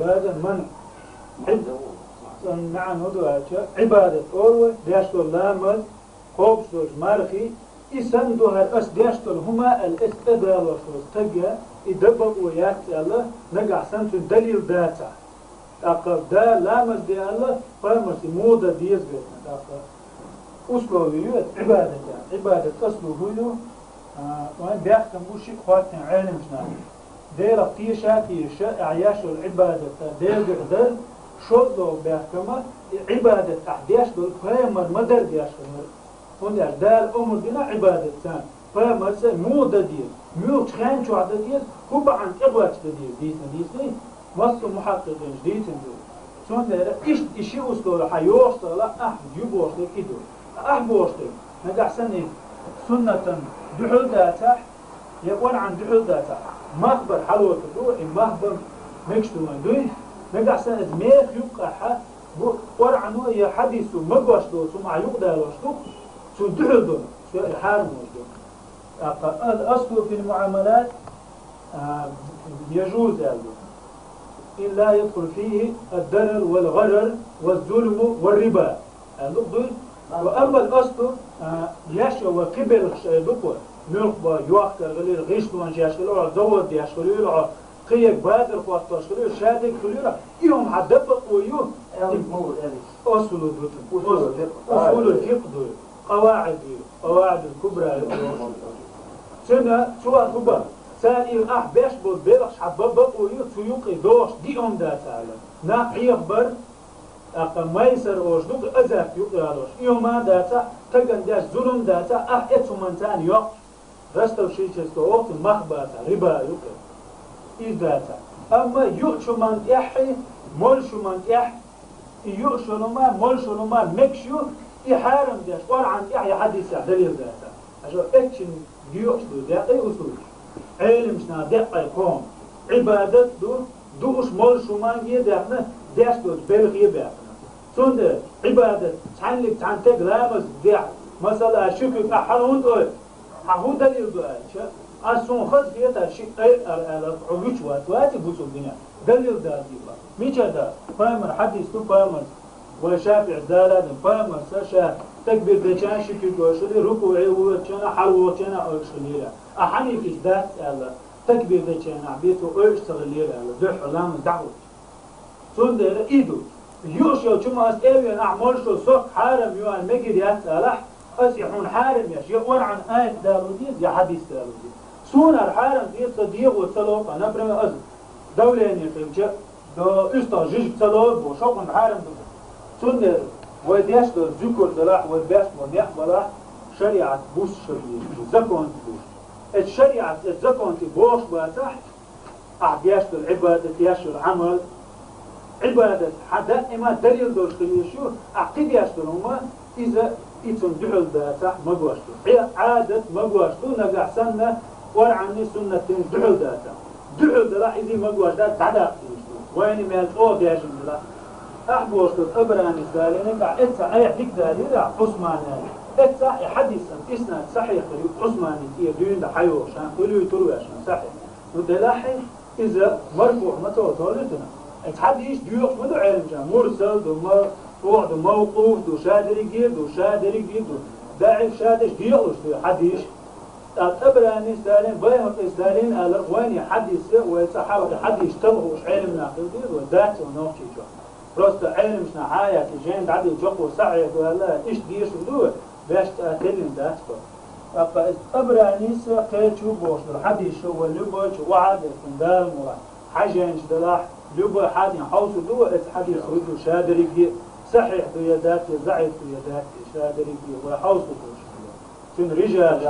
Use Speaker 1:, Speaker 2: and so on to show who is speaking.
Speaker 1: عبادة منع نعم هذا عبادة أول ديشتول لامل خوبسوج مارخي يسندوها الأس ديشتول هما الاستدلال وشوز تجا يدبق وياتي الله نقع سنتو دليل داتا أقل دا لامز دي الله فمرسي موضة ديز بيتنا أقل أصله يوت عبادة عبادة أصله هو وين بيحكم بوشي خواتنا علم شنان دير تيشا عياش العبادة دير بقدر شوضو بيحكمه عبادة أحدياش دول فهمر مدر دياش هون دال أمر دينا عبادة ثان فهمر سي موضة ديز ميو تخان شو عدد ديز هو عن إغواج ديز ديزني وصل محققين جديد دول شون دير إشي أصله حيوش طلا أحد يبوش لك إدو أحبوش لك نقع سنة سنة دحل داتا يقول عن دحل داتا مخبر حلوة دو مخبر مكشتو من دوي نقع سنة ميخ يبقى ورعنو يا حديثو مقوش دو سو معيوق دالوش دو سو دحل دو سو الحارم دو الأصل في المعاملات يجوز يالدو إلا يدخل فيه الضرر والغرر والظلم والربا وأما الأصل يشوى قبل دقوة نلقى يوقت غليل غيش دوان جاشغلوا زود ياشغلوا قيك بادر قوات تشغلوا شادك خلوا يوم حدبق ويوم أصول الفقه دول قواعد الكبرى سنة سواء كبرى سائل بيش بود بيرخش حببق ويوم سيوقي دوش ديهم دا تعالى ناقي يخبر ميسر أوجدوك أزاك يقرالوش يوما داتا تقن داش ظلم داتا إتو منتان يوق رستو شيشستو وقت مخباتا ربا يقر إيه داتا أما يؤشو من يحي مولشو من يح يؤشو لما مولشو لما مكشو يحارم داش ورعن يحي حديث دليل داتا أشو إتشن يؤشو داتا أصول علم شنا دقا يكون عبادت دوش مولشو من يدعنا داش دو بلغي بيعنا سند عبادة تعلق تعنتق لامس دع مثلا شكل أحرون دول هو دليل دول أصلا خذ فيها شيء على عروش واتي بوسو الدنيا دليل ده ديبا ميش هذا فاهمر حديث تو فاهمر وشافع دالة فاهمر ساشا تكبير دشان شكل دوشلي ركوعي وشنا حلوة شنا أرشليلا أحني في ذات على تكبير دشان عبيته أرشليلا على دح لامس دعوة سند إيدو يوشيو كما أسئلين أعمال شو سوق حارم يوان مجد يسألح أسيحون حارم يش يقول عن آية دالوديز يا حديث دالوديز سونا الحارم دي صديق وصلوق أنا برمي أزل دولين يقيمك دو إستا جيج صلوق وشوق الحارم دو سنر وديش دو ذكر دلاح ودباش ونيح بلاح شريعة بوش شريعة زكونت بوش الشريعة الزكونت بوش باتح أحدياش دو العبادة ياش العمل عبادة دائما دليل دوش خليشو عقيد يشترهما إذا إتن دحل داتا مقواشتو عادة مقواشتو نقع سنة ورعني سنة دحل داتا دحل داتا إذا مقواش داتا تعداق يشتو وين ميال أوض يجن داتا أحبوشتو أبراني سالي نقع إتسا أي حديك دالي دا عثماني إتسا حديثا إسنا صحيح عثماني تيه دين دا حيوشان كلو يترويشان صحيح ودلاحي إذا مرفوع متو طولتنا اتحديش ديوق مدو علم جان مرسل دو مرفوع دو موقوف دو شادري جيد دو داعي شادش ديوقش دو حديش أبراني سالين بيهق سالين ألر وين حديث ويتحاول حديش تبغوش علم ناقل دير وذات ونوكي جو بروست علم شنا حايا تجين بعدي جوق وسعي ولا إيش ديش ودو باش تأكلم ذات فقط أبراني سقيت شو بوش حديش هو اللي بوش وعد كندال مرا حاجة دلاح لبا حد يحوس دو حد يخرج شادري صحيح دو يدات ضعيف دو يدات شادري ويحوس دو شن رجال